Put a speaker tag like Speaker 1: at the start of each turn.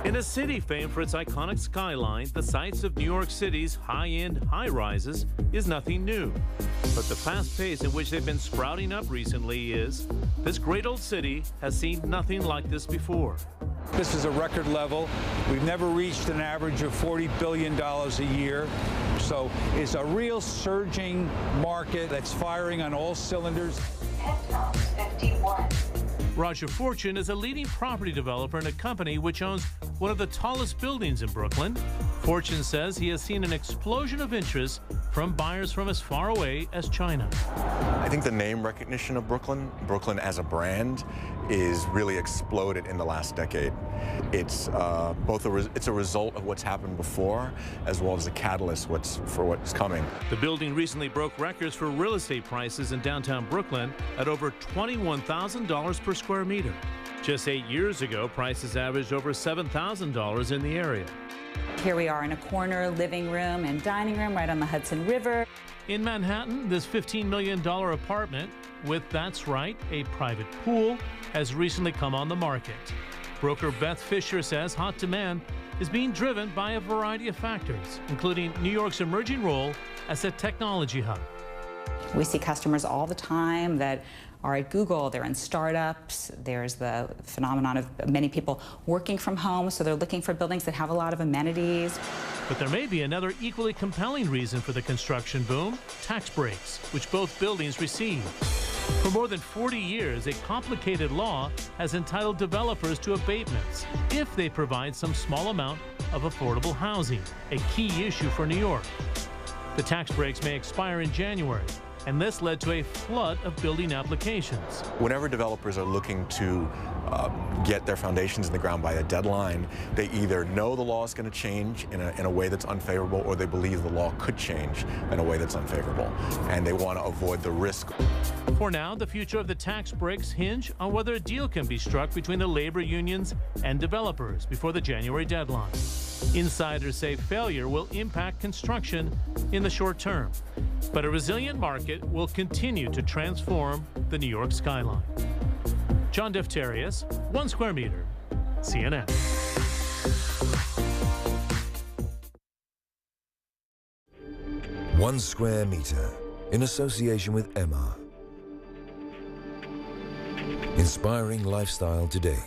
Speaker 1: In a city famed for its iconic skyline, the sights of New York City's high-end high-rises is nothing new. But the fast pace in which they've been sprouting up recently is, this great old city has seen nothing like this before.
Speaker 2: This is a record level. We've never reached an average of $40 billion a year. So it's a real surging market that's firing on all cylinders.
Speaker 3: Penthouse 51.
Speaker 1: Roger Fortune is a leading property developer and a company which owns one of the tallest buildings in Brooklyn. Fortune says he has seen an explosion of interest from buyers from as far away as China.
Speaker 4: I think the name recognition of Brooklyn as a brand, is really exploded in the last decade. It's it's a result of what's happened before, as well as a catalyst for what's coming.
Speaker 1: The building recently broke records for real estate prices in downtown Brooklyn at over $21,000 per square meter. Just 8 years ago, prices averaged over $7,000 in the area.
Speaker 5: Here we are in a corner living room and dining room right on the Hudson River.
Speaker 1: In Manhattan, this $15 million apartment with, that's right, a private pool has recently come on the market. Broker Beth Fisher says hot demand is being driven by a variety of factors, including New York's emerging role as a technology hub.
Speaker 5: We see customers all the time that are at Google, they're in startups, there's the phenomenon of many people working from home, so they're looking for buildings that have a lot of amenities.
Speaker 1: But there may be another equally compelling reason for the construction boom: tax breaks, which both buildings receive. For more than 40 years, a complicated law has entitled developers to abatements if they provide some small amount of affordable housing, a key issue for New York. The tax breaks may expire in January, and this led to a flood of building applications.
Speaker 4: Whenever developers are looking to get their foundations in the ground by a deadline, they either know the law is going to change in a way that's unfavorable, or they believe the law could change in a way that's unfavorable, and they want to avoid the risk.
Speaker 1: For now, the future of the tax breaks hinge on whether a deal can be struck between the labor unions and developers before the January deadline. Insiders say failure will impact construction in the short term, but a resilient market will continue to transform the New York skyline. John Defterius, 1 Square Meter, CNN.
Speaker 6: One Square Meter, in association with Emaar. Inspiring lifestyle today.